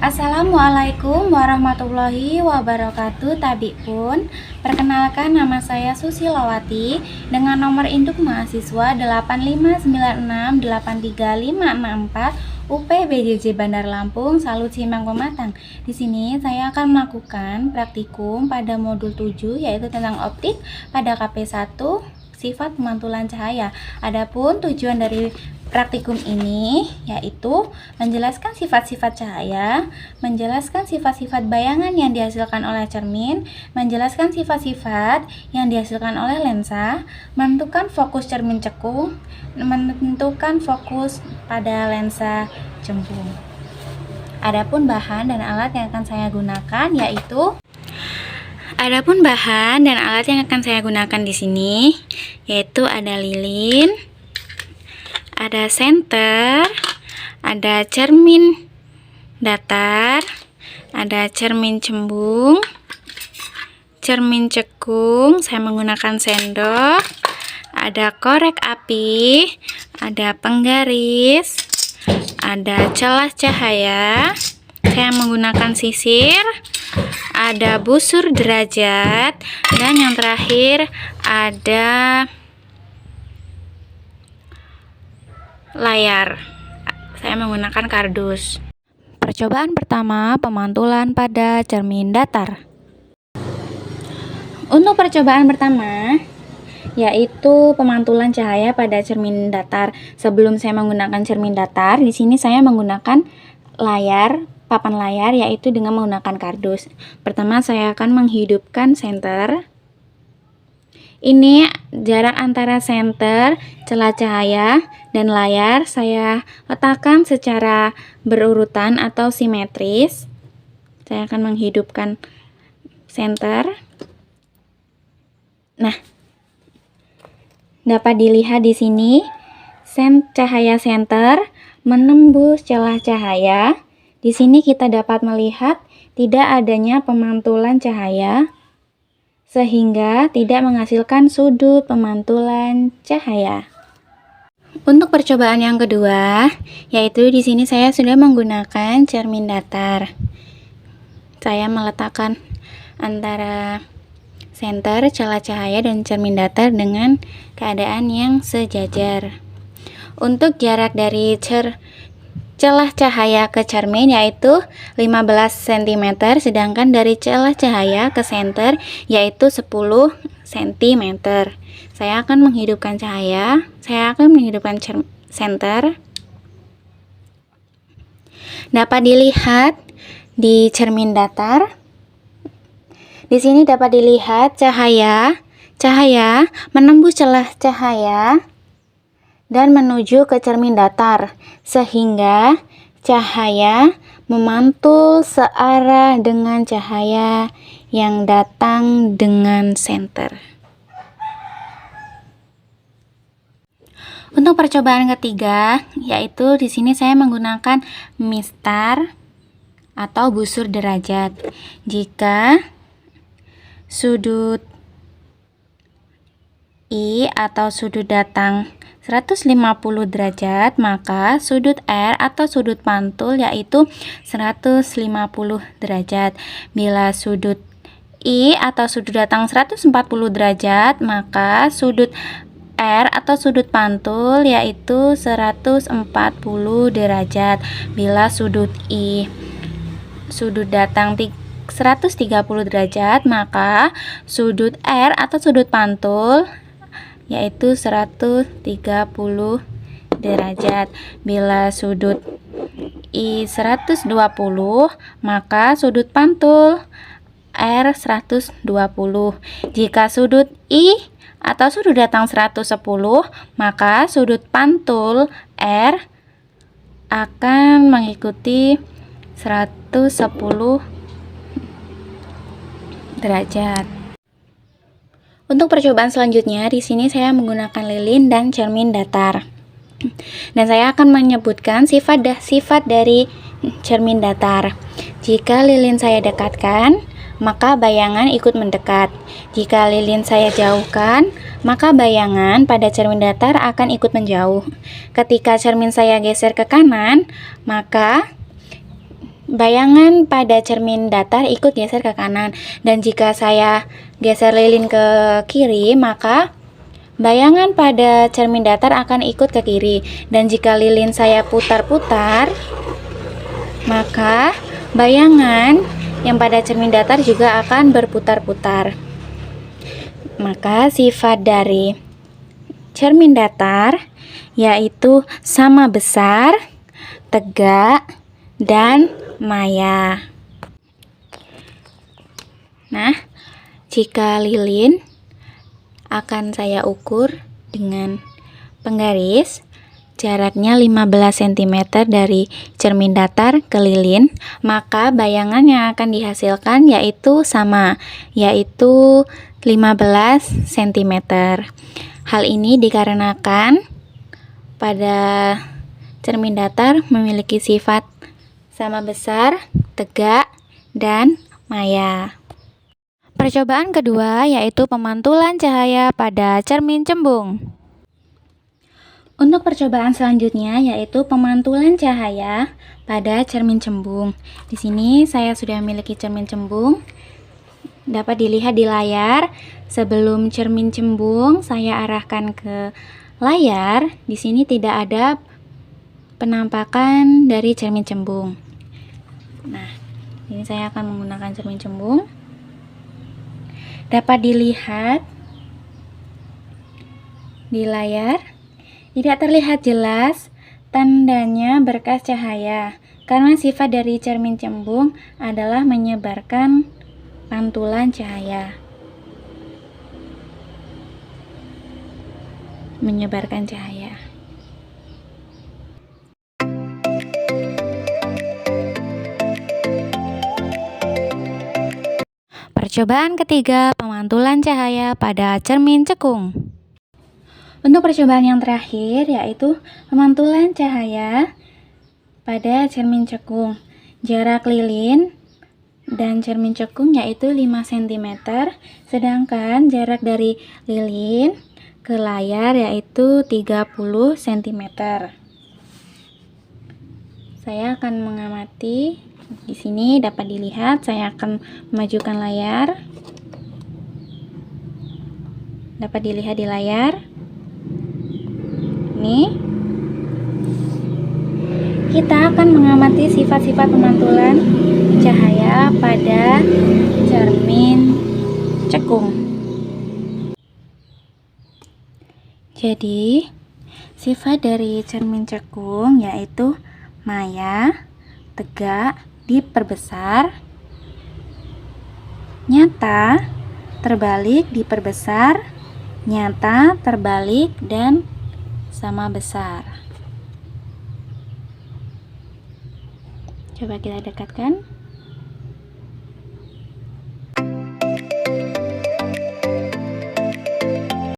Assalamualaikum warahmatullahi wabarakatuh. Tabik pun, perkenalkan nama saya Susilawati dengan nomor induk mahasiswa 859683564 UPBJJ Bandar Lampung, Salut Simang Pematang. Di sini saya akan melakukan praktikum pada modul 7 yaitu tentang optik pada KP1 sifat pemantulan cahaya. Adapun tujuan dari praktikum ini yaitu menjelaskan sifat-sifat cahaya, menjelaskan sifat-sifat bayangan yang dihasilkan oleh cermin, menjelaskan sifat-sifat yang dihasilkan oleh lensa, menentukan fokus cermin cekung, menentukan fokus pada lensa cembung. Adapun bahan dan alat yang akan saya gunakan di sini yaitu ada lilin, ada senter, ada cermin datar, ada cermin cembung, cermin cekung, saya menggunakan sendok, ada korek api, ada penggaris, ada celah cahaya, saya menggunakan sisir, ada busur derajat, dan yang terakhir ada layar. Saya menggunakan kardus. Percobaan pertama, pemantulan pada cermin datar. Untuk percobaan pertama yaitu pemantulan cahaya pada cermin datar. Sebelum saya menggunakan cermin datar, di sini saya menggunakan papan layar yaitu dengan menggunakan kardus. Pertama saya akan menghidupkan senter. Ini jarak antara senter, celah cahaya, dan layar saya letakkan secara berurutan atau simetris. Saya akan menghidupkan senter. Nah, dapat dilihat di sini cahaya senter menembus celah cahaya. Di sini kita dapat melihat tidak adanya pemantulan cahaya, sehingga tidak menghasilkan sudut pemantulan cahaya. Untuk percobaan yang kedua, yaitu di sini saya sudah menggunakan cermin datar. Saya meletakkan antara senter, celah cahaya, dan cermin datar dengan keadaan yang sejajar. Untuk jarak dari celah cahaya ke cermin yaitu 15 cm, sedangkan dari celah cahaya ke senter yaitu 10 cm. Saya akan menghidupkan senter. Dapat dilihat di cermin datar. Di sini dapat dilihat cahaya menembus celah cahaya dan menuju ke cermin datar, sehingga cahaya memantul searah dengan cahaya yang datang dengan senter. Untuk percobaan ketiga, yaitu di sini saya menggunakan mistar atau busur derajat. Jika sudut I atau sudut datang 150 derajat, maka sudut R atau sudut pantul yaitu 150 derajat. Bila sudut I atau sudut datang 140 derajat, maka sudut R atau sudut pantul yaitu 140 derajat. Bila sudut I sudut datang 130 derajat, maka sudut R atau sudut pantul yaitu 130 derajat. Bila sudut I 120, maka sudut pantul R 120. Jika sudut I atau sudut datang 110, maka sudut pantul R akan mengikuti 110 derajat. Untuk percobaan selanjutnya, di sini saya menggunakan lilin dan cermin datar. Dan saya akan menyebutkan sifat dari cermin datar. Jika lilin saya dekatkan, maka bayangan ikut mendekat. Jika lilin saya jauhkan, maka bayangan pada cermin datar akan ikut menjauh. Ketika cermin saya geser ke kanan, maka bayangan pada cermin datar ikut geser ke kanan, dan jika saya geser lilin ke kiri, maka bayangan pada cermin datar akan ikut ke kiri. Dan jika lilin saya putar-putar, maka bayangan yang pada cermin datar juga akan berputar-putar. Maka sifat dari cermin datar yaitu sama besar, tegak, dan maya. Nah, jika lilin akan saya ukur dengan penggaris, jaraknya 15 cm dari cermin datar ke lilin, maka bayangan yang akan dihasilkan yaitu sama, yaitu 15 cm. Hal ini dikarenakan pada cermin datar memiliki sifat sama besar, tegak, dan maya. Percobaan kedua yaitu pemantulan cahaya pada cermin cembung. Untuk percobaan selanjutnya yaitu pemantulan cahaya pada cermin cembung. Di sini saya sudah memiliki cermin cembung. Dapat dilihat di layar. Sebelum cermin cembung saya arahkan ke layar, di sini tidak ada penampakan dari cermin cembung. Nah, ini saya akan menggunakan cermin cembung. Dapat dilihat di layar, tidak terlihat jelas tandanya berkas cahaya, karena sifat dari cermin cembung adalah menyebarkan pantulan cahaya. Menyebarkan cahaya. Percobaan ketiga, pemantulan cahaya pada cermin cekung. Untuk percobaan yang terakhir yaitu pemantulan cahaya pada cermin cekung. Jarak lilin dan cermin cekung yaitu 5 cm, sedangkan jarak dari lilin ke layar yaitu 30 cm. Saya akan mengamati. Di sini dapat dilihat, saya akan memajukan layar. Dapat dilihat di layar. Ini kita akan mengamati sifat-sifat pemantulan cahaya pada cermin cekung. Jadi, sifat dari cermin cekung yaitu maya, tegak, diperbesar, nyata, terbalik, diperbesar, nyata, terbalik, dan sama besar. Coba kita dekatkan.